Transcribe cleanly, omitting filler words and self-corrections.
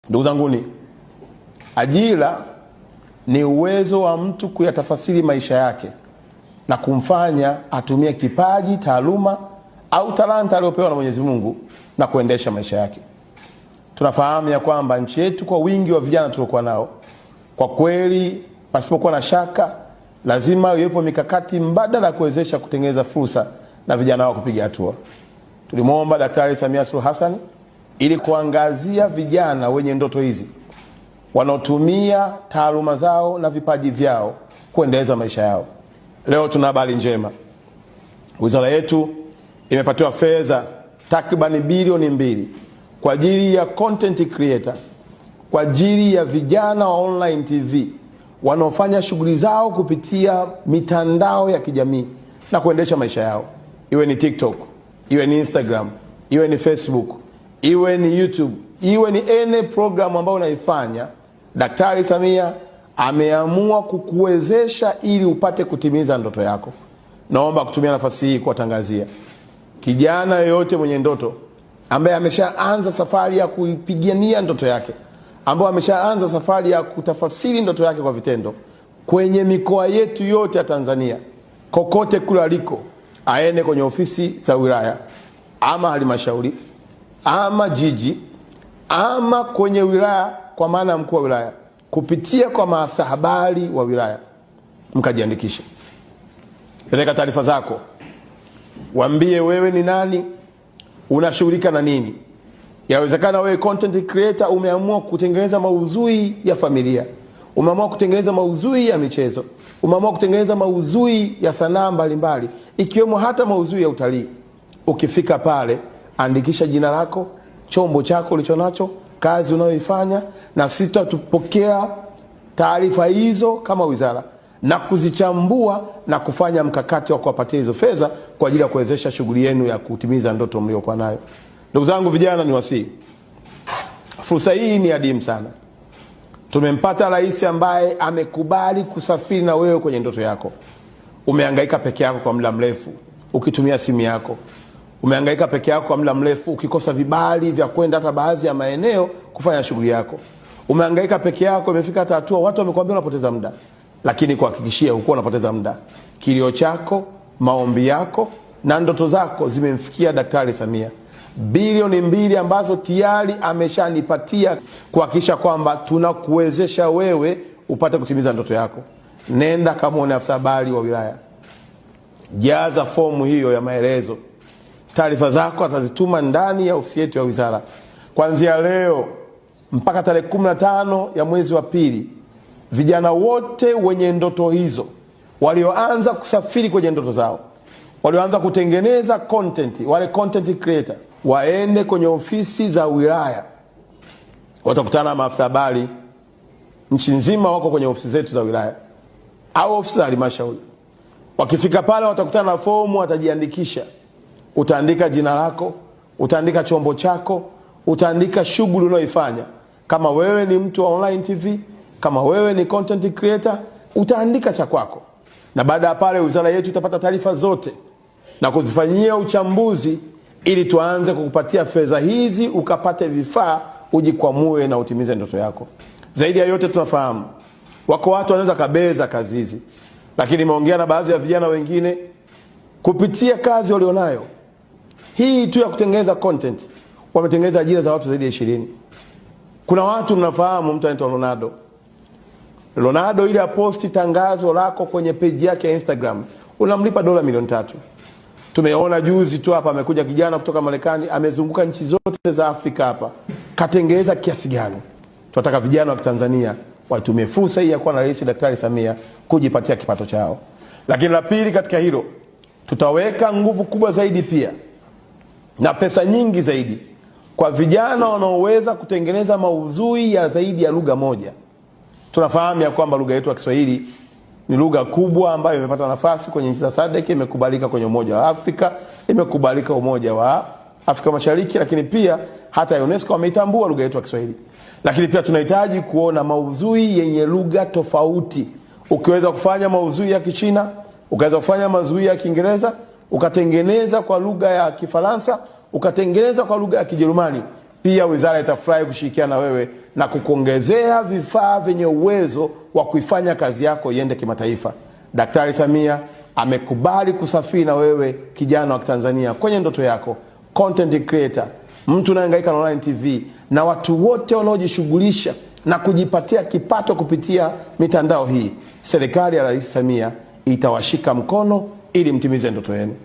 Ndugu zanguni, ajira ni uwezo wa mtu kuyatafasiri maisha yake na kumfanya atumie kipaji, taaluma au talanta aliyopewa na Mwenyezi Mungu na kuendesha maisha yake. Tunafahamu ya kwamba nchi yetu kwa wingi wa vijana tuliokuwa nao, kwa kweli pasipokuwa na shaka lazima iwepo mikakati mbadala ya kuwezesha kutengeneza fursa na vijana wao kupiga hatua. Tulimwomba Daktari Samia Suluhu Hassan ili kuangazia vijana wenye ndoto hizi wanaotumia taaluma zao na vipaji vyao kuendeleza maisha yao. Leo tuna habari njema. Wizara yetu imepatiwa fedha takriban bilioni 2 kwa ajili ya content creator, kwa ajili ya vijana wa online TV wanaofanya shughuli zao kupitia mitandao ya kijamii na kuendesha maisha yao. Iwe ni TikTok, iwe ni Instagram, iwe ni Facebook, iwe ni YouTube, iwe ni any program ambayo unaifanya, Daktari Samia ameamua kukuwezesha ili upate kutimiza ndoto yako. Naomba kutumia nafasi hii kuwatangazia kijana yoyote mwenye ndoto ambaye ameshaanza safari ya kuipigania ndoto yake, ambaye ameshaanza safari ya kutafasiri ndoto yake kwa vitendo kwenye mikoa yetu yote ya Tanzania, kokote kule aliko, aende kwenye ofisi za wilaya ama halmashauri ama jiji ama kwenye wilaya, kwa maana mkuu wa wilaya, kupitia kwa maafisa habari wa wilaya, mkajiandikishe. Peleka taarifa zako, waambie wewe ni nani, unashughulika na nini. Yawezekana wewe content creator umeamua kutengeneza maudhui ya familia, umeamua kutengeneza maudhui ya michezo, umeamua kutengeneza maudhui ya sanaa mbalimbali, ikiwemo hata maudhui ya utalii. Ukifika pale, andikisha jina lako, chombo chako ulichonacho, kazi unayoifanya, na sisi tutapokea taarifa hizo kama wizara na kuzichambua na kufanya mkakati wa kuwapatia hizo fedha kwa ajili ya kuwezesha shughuli yenu ya kutimiza ndoto mliokuwa nayo. Ndugu zangu vijana, ni wasii, fursa hii ni adimu sana. Tumempata rais ambaye amekubali kusafiri na wewe kwenye ndoto yako. Umehangaika peke yako kwa muda mrefu ukitumia simu yako. Umehangaika peke yako kwa muda mrefu ukikosa vibali vya kwenda hata baadhi ya maeneo kufanya shughuli yako. Umehangaika peke yako, imefika hata hatua watu wamekwambia unapoteza muda. Lakini kuhakikishia hukuwa unapoteza muda. Kilio chako, maombi yako na ndoto zako zimemfikia Daktari Samia. Bilioni 2 ambazo tayari ameshanipatia kuhakikisha kwamba tunakuwezesha wewe upate kutimiza ndoto yako. Nenda kamuone afisa habari wa wilaya, jaza fomu hiyo ya maelezo. Taarifa zako atazituma ndani ya ofisi yetu ya wizara. Kuanzia leo mpaka tarehe 15 ya mwezi wa pili, vijana wote wenye ndoto hizo, walioanza kusafiri kwenye ndoto zao, walioanza kutengeneza content, wale content creator, waende kwenye ofisi za wilaya. Watakutana na maafisa habari nchi nzima, wako kwenye ofisi zetu za wilaya au ofisi za halmashauri. Wakifika pale watakutana na fomu, watajiandikisha. Utaandika jina lako, utaandika chombo chako, utaandika shughuli unayoifanya. Kama wewe ni mtu wa online TV, kama wewe ni content creator, utaandika cha kwako. Na baada ya pale wizara yetu itapata taarifa zote na kuzifanyia uchambuzi ili tuanze kukupatia fedha hizi ukapate vifaa ujikwamue na utimize ndoto yako. Zaidi ya yote, tunafahamu wako watu wanaweza kabeza kazi hizi, lakini nimeongea na baadhi ya vijana wengine kupitia kazi walionayo hii tu ya kutengeneza content, wametengeneza ajira za watu zaidi ya 20. Kuna watu mnafahamu, mtu anaitwa Ronaldo, ili aposti tangazo lako kwenye page yake ya Instagram unamlipa dola milioni 3. Tumeona juzi tu hapa amekuja kijana kutoka Marekani, amezunguka nchi zote za Afrika hapa, katengeneza kiasi gani. Tunataka vijana wa Tanzania watumie fursa hii ya kuwa na Rais Daktari Samia kujipatia kipato chao. Lakini la pili katika hilo, tutaweka nguvu kubwa zaidi pia na pesa nyingi zaidi kwa vijana wanaoweza kutengeneza maudhui ya zaidi ya lugha moja. Tunafahamu ya kwamba lugha yetu ya Kiswahili ni lugha kubwa ambayo imepata nafasi kwenye nchi za SADC, imekubalika kwenye Umoja wa Afrika, imekubalika Umoja wa Afrika Mashariki, lakini pia hata UNESCO wameitambua lugha yetu ya Kiswahili. Lakini pia tunahitaji kuona maudhui yenye lugha tofauti. Ukiweza kufanya maudhui ya Kichina, ukaweza kufanya maudhui ya Kiingereza, ukatengeneza kwa lugha ya Kifaransa, ukatengeneza kwa lugha ya Kijerumani, pia wizara itafurahi kushirikiana na wewe na kukuongezea vifaa vyenye uwezo wa kuifanya kazi yako iende kimataifa. Daktari Samia amekubali kusafiri na wewe kijana wa Tanzania kwenye ndoto yako. Content creator, mtu unayehangaika na online TV na watu wote wanaojishughulisha na kujipatia kipato kupitia mitandao hii, serikali ya Rais Samia itawashika mkono ili mtimize ndoto yenu.